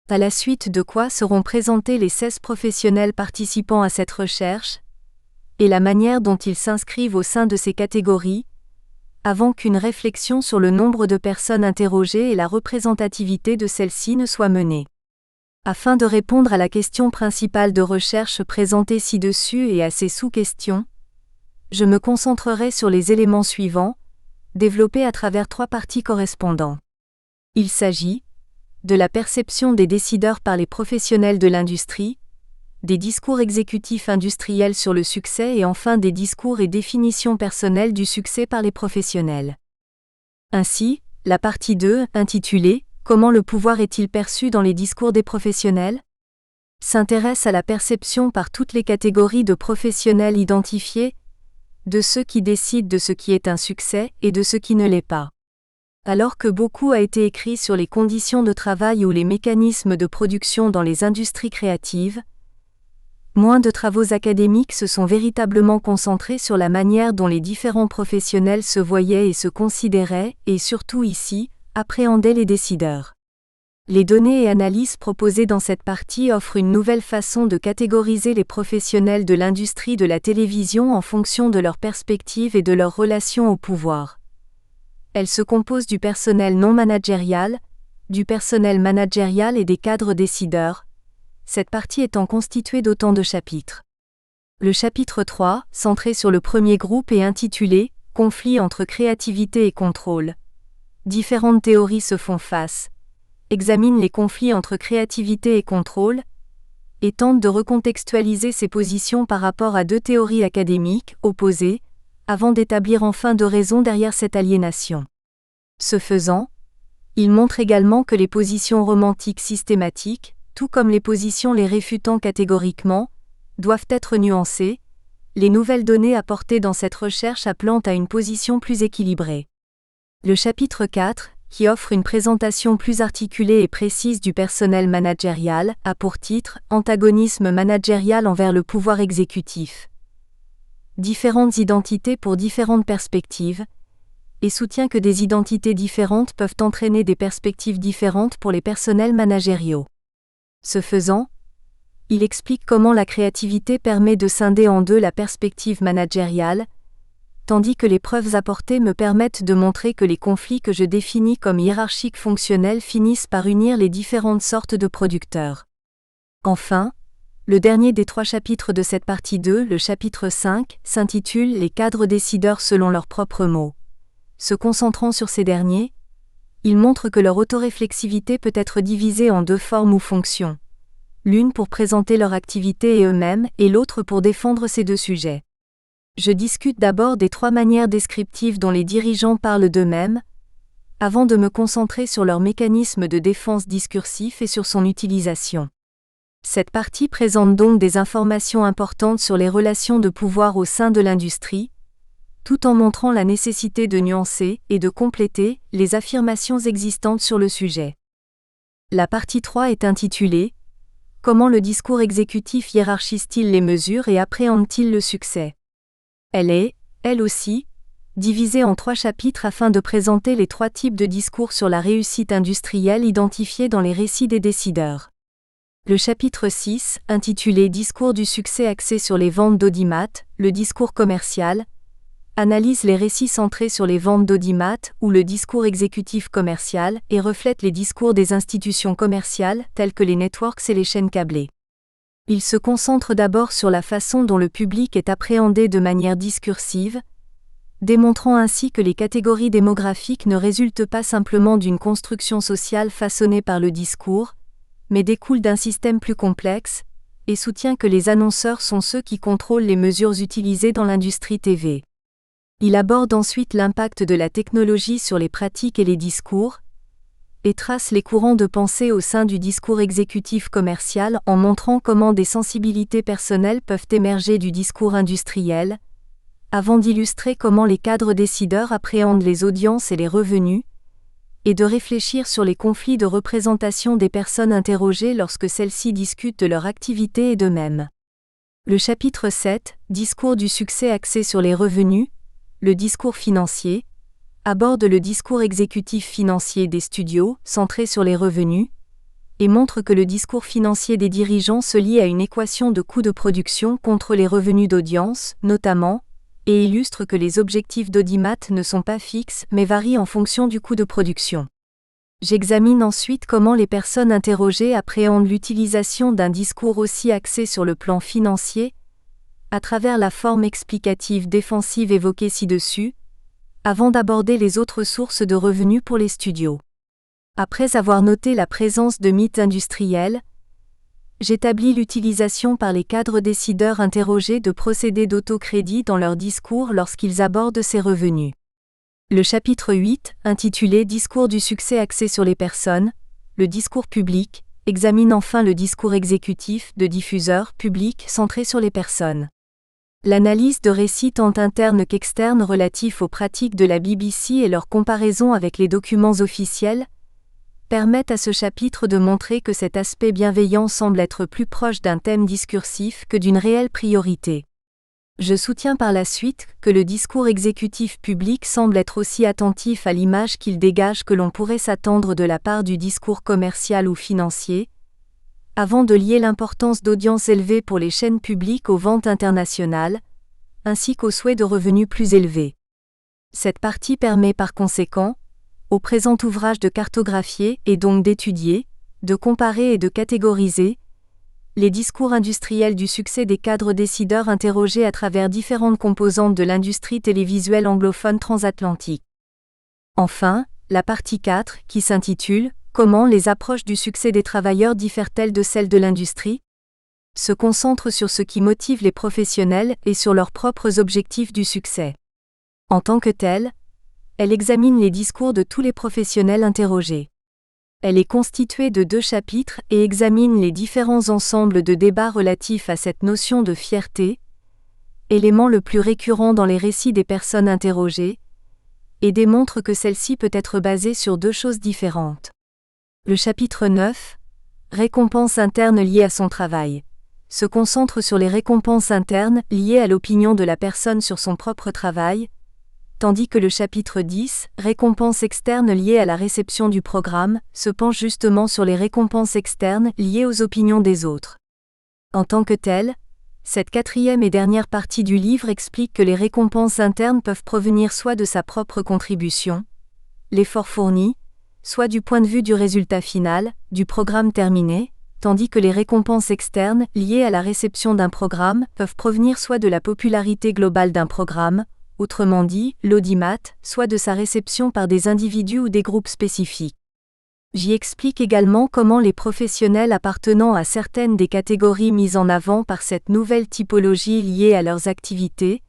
À la suite de quoi seront présentés les 16 professionnels participant à cette recherche et la manière dont ils s'inscrivent au sein de ces catégories, avant qu'une réflexion sur le nombre de personnes interrogées et la représentativité de celles-ci ne soit menée. Afin de répondre à la question principale de recherche présentée ci-dessus et à ses sous-questions, je me concentrerai sur les éléments suivants, développés à travers 3 parties correspondants. Il s'agit de la perception des décideurs par les professionnels de l'industrie, des discours exécutifs industriels sur le succès et enfin des discours et définitions personnelles du succès par les professionnels. Ainsi, la partie 2, intitulée « Comment le pouvoir est-il perçu dans les discours des professionnels ?», s'intéresse à la perception par toutes les catégories de professionnels identifiés de ceux qui décident de ce qui est un succès et de ce qui ne l'est pas. Alors que beaucoup a été écrit sur les conditions de travail ou les mécanismes de production dans les industries créatives, moins de travaux académiques se sont véritablement concentrés sur la manière dont les différents professionnels se voyaient et se considéraient, et surtout ici, appréhendaient les décideurs. Les données et analyses proposées dans cette partie offrent une nouvelle façon de catégoriser les professionnels de l'industrie de la télévision en fonction de leur perspective et de leur relation au pouvoir. Elle se compose du personnel non managérial, du personnel managérial et des cadres décideurs, cette partie étant constituée d'autant de chapitres. Le chapitre 3, centré sur le premier groupe et intitulé « Conflit entre créativité et contrôle ». Différentes théories se font face, examine les conflits entre créativité et contrôle, et tente de recontextualiser ces positions par rapport à 2 théories académiques opposées, avant d'établir enfin 2 raisons derrière cette aliénation. Ce faisant, il montre également que les positions romantiques systématiques, tout comme les positions les réfutant catégoriquement, doivent être nuancées, les nouvelles données apportées dans cette recherche appelant à une position plus équilibrée. Le chapitre 4, qui offre une présentation plus articulée et précise du personnel managérial, a pour titre « Antagonisme managérial envers le pouvoir exécutif ». Différentes identités pour différentes perspectives, et soutient que des identités différentes peuvent entraîner des perspectives différentes pour les personnels managériaux. Ce faisant, il explique comment la créativité permet de scinder en deux la perspective managériale, tandis que les preuves apportées me permettent de montrer que les conflits que je définis comme hiérarchiques fonctionnels finissent par unir les différentes sortes de producteurs. Enfin, le dernier des 3 chapitres de cette partie 2, le chapitre 5, s'intitule « Les cadres décideurs selon leurs propres mots ». Se concentrant sur ces derniers, il montre que leur autoréflexivité peut être divisée en 2 formes ou fonctions. L'une pour présenter leur activité et eux-mêmes, et l'autre pour défendre ces 2 sujets. Je discute d'abord des 3 manières descriptives dont les dirigeants parlent d'eux-mêmes, avant de me concentrer sur leur mécanisme de défense discursif et sur son utilisation. Cette partie présente donc des informations importantes sur les relations de pouvoir au sein de l'industrie, tout en montrant la nécessité de nuancer et de compléter les affirmations existantes sur le sujet. La partie 3 est intitulée « Comment le discours exécutif hiérarchise-t-il les mesures et appréhende-t-il le succès ?» Elle est, elle aussi, divisée en 3 chapitres afin de présenter les 3 types de discours sur la réussite industrielle identifiés dans les récits des décideurs. Le chapitre 6, intitulé « Discours du succès axé sur les ventes d'audimat, le discours commercial », analyse les récits centrés sur les ventes d'audimat ou le discours exécutif commercial et reflète les discours des institutions commerciales telles que les networks et les chaînes câblées. Il se concentre d'abord sur la façon dont le public est appréhendé de manière discursive, démontrant ainsi que les catégories démographiques ne résultent pas simplement d'une construction sociale façonnée par le discours, mais découlent d'un système plus complexe, et soutient que les annonceurs sont ceux qui contrôlent les mesures utilisées dans l'industrie TV. Il aborde ensuite l'impact de la technologie sur les pratiques et les discours, et trace les courants de pensée au sein du discours exécutif commercial en montrant comment des sensibilités personnelles peuvent émerger du discours industriel, avant d'illustrer comment les cadres décideurs appréhendent les audiences et les revenus, et de réfléchir sur les conflits de représentation des personnes interrogées lorsque celles-ci discutent de leur activité et d'eux-mêmes. Le chapitre 7, Discours du succès axé sur les revenus, le discours financier, aborde le discours exécutif financier des studios, centré sur les revenus, et montre que le discours financier des dirigeants se lie à une équation de coûts de production contre les revenus d'audience, notamment, et illustre que les objectifs d'audimat ne sont pas fixes mais varient en fonction du coût de production. J'examine ensuite comment les personnes interrogées appréhendent l'utilisation d'un discours aussi axé sur le plan financier, à travers la forme explicative défensive évoquée ci-dessus, avant d'aborder les autres sources de revenus pour les studios. Après avoir noté la présence de mythes industriels, j'établis l'utilisation par les cadres décideurs interrogés de procédés d'autocrédit dans leur discours lorsqu'ils abordent ces revenus. Le chapitre 8, intitulé « Discours du succès axé sur les personnes », le discours public, examine enfin le discours exécutif de diffuseurs publics centré sur les personnes. L'analyse de récits tant internes qu'externes relatifs aux pratiques de la BBC et leur comparaison avec les documents officiels permettent à ce chapitre de montrer que cet aspect bienveillant semble être plus proche d'un thème discursif que d'une réelle priorité. Je soutiens par la suite que le discours exécutif public semble être aussi attentif à l'image qu'il dégage que l'on pourrait s'attendre de la part du discours commercial ou financier, avant de lier l'importance d'audience élevée pour les chaînes publiques aux ventes internationales, ainsi qu'au souhait de revenus plus élevés. Cette partie permet par conséquent, au présent ouvrage de cartographier et donc d'étudier, de comparer et de catégoriser les discours industriels du succès des cadres décideurs interrogés à travers différentes composantes de l'industrie télévisuelle anglophone transatlantique. Enfin, la partie 4, qui s'intitule « Comment les approches du succès des travailleurs diffèrent-elles de celles de l'industrie ?», se concentre sur ce qui motive les professionnels et sur leurs propres objectifs du succès. En tant que telle, elle examine les discours de tous les professionnels interrogés. Elle est constituée de 2 chapitres et examine les différents ensembles de débats relatifs à cette notion de fierté, élément le plus récurrent dans les récits des personnes interrogées, et démontre que celle-ci peut être basée sur 2 choses différentes. Le chapitre 9, Récompenses internes liées à son travail, se concentre sur les récompenses internes liées à l'opinion de la personne sur son propre travail, tandis que le chapitre 10, Récompenses externes liées à la réception du programme, se penche justement sur les récompenses externes liées aux opinions des autres. En tant que telle, cette quatrième et dernière partie du livre explique que les récompenses internes peuvent provenir soit de sa propre contribution, l'effort fourni, soit du point de vue du résultat final, du programme terminé, tandis que les récompenses externes, liées à la réception d'un programme, peuvent provenir soit de la popularité globale d'un programme, autrement dit, l'audimat, soit de sa réception par des individus ou des groupes spécifiques. J'y explique également comment les professionnels appartenant à certaines des catégories mises en avant par cette nouvelle typologie liée à leurs activités,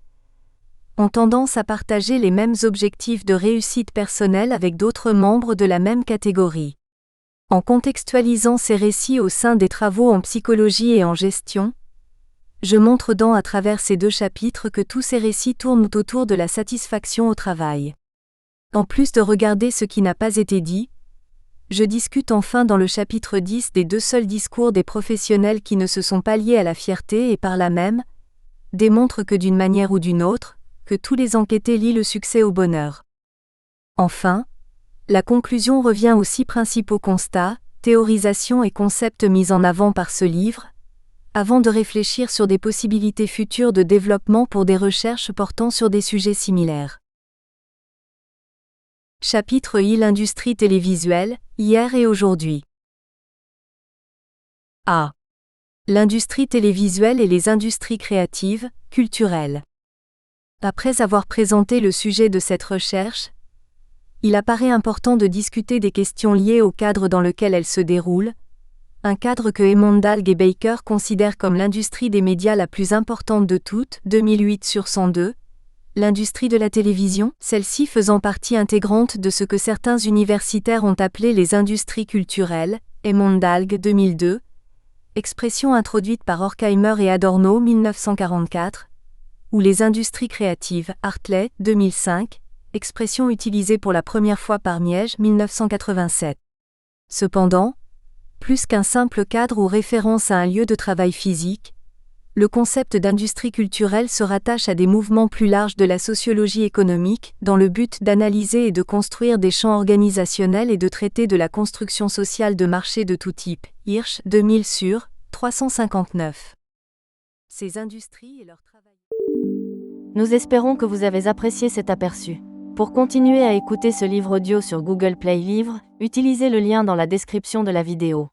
ont tendance à partager les mêmes objectifs de réussite personnelle avec d'autres membres de la même catégorie. En contextualisant ces récits au sein des travaux en psychologie et en gestion, je montre à travers ces 2 chapitres que tous ces récits tournent autour de la satisfaction au travail. En plus de regarder ce qui n'a pas été dit, je discute enfin dans le chapitre 10 des 2 seuls discours des professionnels qui ne se sont pas liés à la fierté et par là même, démontrent que d'une manière ou d'une autre, que tous les enquêtés lient le succès au bonheur. Enfin, la conclusion revient aux 6 principaux constats, théorisations et concepts mis en avant par ce livre, avant de réfléchir sur des possibilités futures de développement pour des recherches portant sur des sujets similaires. Chapitre I. L'industrie télévisuelle, hier et aujourd'hui. A. L'industrie télévisuelle et les industries créatives, culturelles. Après avoir présenté le sujet de cette recherche, il apparaît important de discuter des questions liées au cadre dans lequel elle se déroule, un cadre que Emondalg et Baker considèrent comme l'industrie des médias la plus importante de toutes, 2008 sur 102, l'industrie de la télévision, celle-ci faisant partie intégrante de ce que certains universitaires ont appelé les industries culturelles, Emondalg 2002, expression introduite par Horkheimer et Adorno 1944, ou les industries créatives, Hartley 2005, expression utilisée pour la première fois par Miege 1987. Cependant, plus qu'un simple cadre ou référence à un lieu de travail physique, le concept d'industrie culturelle se rattache à des mouvements plus larges de la sociologie économique, dans le but d'analyser et de construire des champs organisationnels et de traiter de la construction sociale de marché de tout type. Hirsch 2000 sur 359. Ces industries et leur travail. Nous espérons que vous avez apprécié cet aperçu. Pour continuer à écouter ce livre audio sur Google Play Livres, utilisez le lien dans la description de la vidéo.